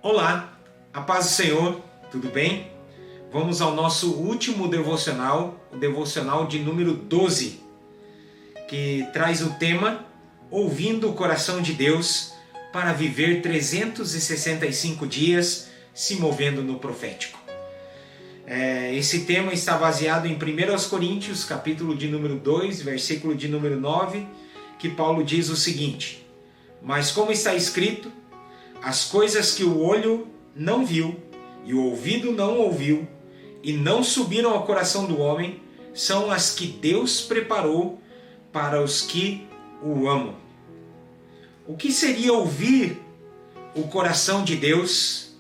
Olá, a paz do Senhor, tudo bem? Vamos ao nosso último devocional, o devocional de número 12, que traz o tema Ouvindo o Coração de Deus para viver 365 dias se movendo no profético. Esse tema está baseado em 1 Coríntios, capítulo de número 2, versículo de número 9, que Paulo diz o seguinte: Mas como está escrito, as coisas que o olho não viu e o ouvido não ouviu e não subiram ao coração do homem, são as que Deus preparou para os que o amam. O que seria ouvir o coração de Deus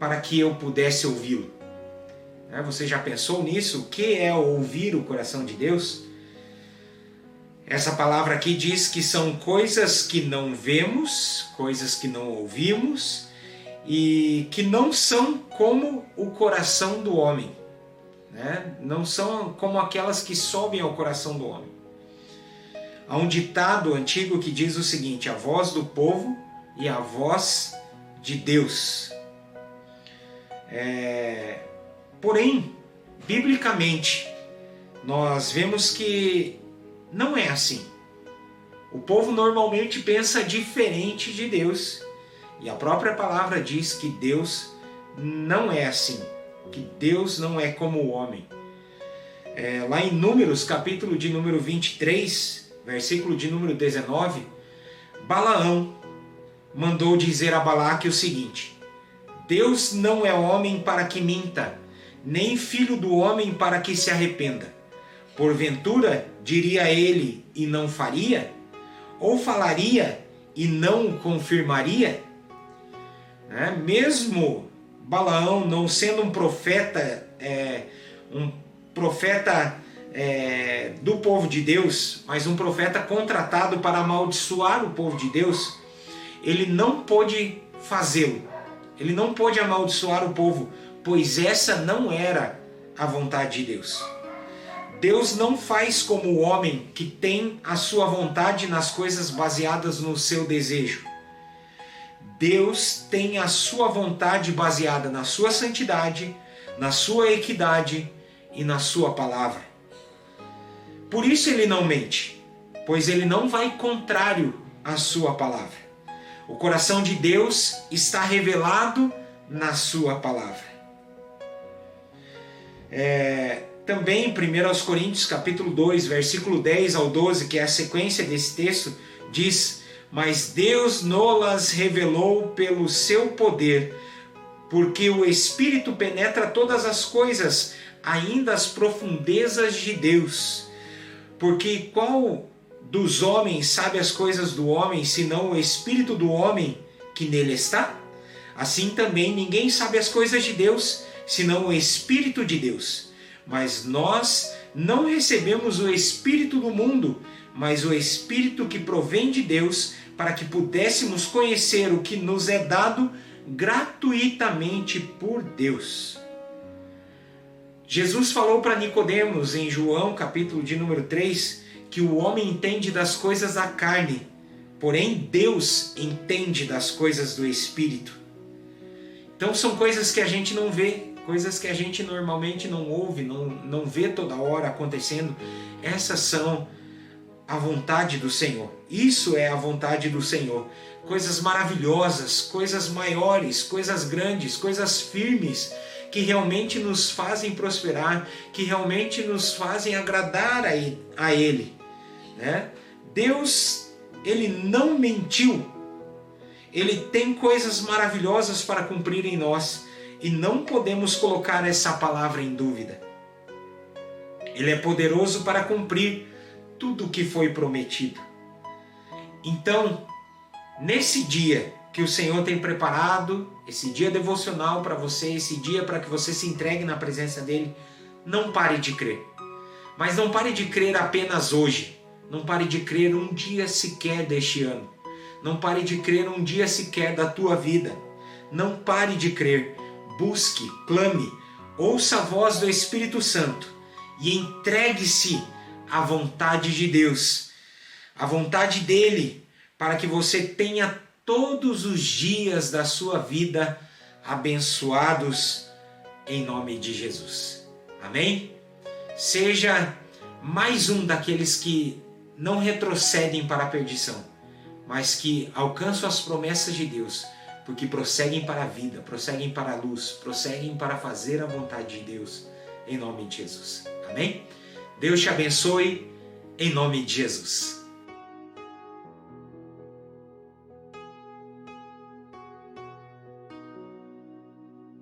para que eu pudesse ouvi-lo? Você já pensou nisso? O que é ouvir o coração de Deus? Essa palavra aqui diz que são coisas que não vemos, coisas que não ouvimos e que não são como o coração do homem, Não são como aquelas que sobem ao coração do homem. Há um ditado antigo que diz o seguinte: a voz do povo e a voz de Deus. Porém, biblicamente, nós vemos que não é assim. O povo normalmente pensa diferente de Deus. E a própria palavra diz que Deus não é assim. Que Deus não é como o homem. Lá em Números, capítulo de número 23, versículo de número 19, Balaão mandou dizer a Balaque o seguinte: Deus não é homem para que minta, nem filho do homem para que se arrependa. Porventura, diria ele e não faria? Ou falaria e não o confirmaria? Mesmo Balaão não sendo um profeta do povo de Deus, mas um profeta contratado para amaldiçoar o povo de Deus, ele não pôde fazê-lo. Ele não pôde amaldiçoar o povo, pois essa não era a vontade de Deus. Deus não faz como o homem que tem a sua vontade nas coisas baseadas no seu desejo. Deus tem a sua vontade baseada na sua santidade, na sua equidade e na sua palavra. Por isso ele não mente, pois ele não vai contrário à sua palavra. O coração de Deus está revelado na sua palavra. Também em 1 Coríntios capítulo 2, versículo 10 ao 12, que é a sequência desse texto, diz: Mas Deus nos revelou pelo seu poder, porque o Espírito penetra todas as coisas, ainda as profundezas de Deus. Porque qual dos homens sabe as coisas do homem, senão o Espírito do homem que nele está? Assim também ninguém sabe as coisas de Deus, senão o Espírito de Deus. Mas nós não recebemos o Espírito do mundo, mas o Espírito que provém de Deus, para que pudéssemos conhecer o que nos é dado gratuitamente por Deus. Jesus falou para Nicodemos em João, capítulo de número 3, que o homem entende das coisas da carne, porém Deus entende das coisas do Espírito. Então são coisas que a gente não vê, coisas que a gente normalmente não ouve, não vê toda hora acontecendo. Essas são a vontade do Senhor. Isso é a vontade do Senhor. Coisas maravilhosas, coisas maiores, coisas grandes, coisas firmes, que realmente nos fazem prosperar, que realmente nos fazem agradar a Ele. Deus, Ele não mentiu. Ele tem coisas maravilhosas para cumprir em nós. E não podemos colocar essa palavra em dúvida. Ele é poderoso para cumprir tudo o que foi prometido. Então, nesse dia que o Senhor tem preparado, esse dia devocional para você, esse dia para que você se entregue na presença dEle, não pare de crer. Mas não pare de crer apenas hoje. Não pare de crer um dia sequer deste ano. Não pare de crer um dia sequer da tua vida. Não pare de crer. Busque, clame, ouça a voz do Espírito Santo e entregue-se à vontade de Deus, à vontade dEle, para que você tenha todos os dias da sua vida abençoados em nome de Jesus. Amém? Seja mais um daqueles que não retrocedem para a perdição, mas que alcançam as promessas de Deus, porque prosseguem para a vida, prosseguem para a luz, prosseguem para fazer a vontade de Deus, em nome de Jesus. Amém? Deus te abençoe, em nome de Jesus.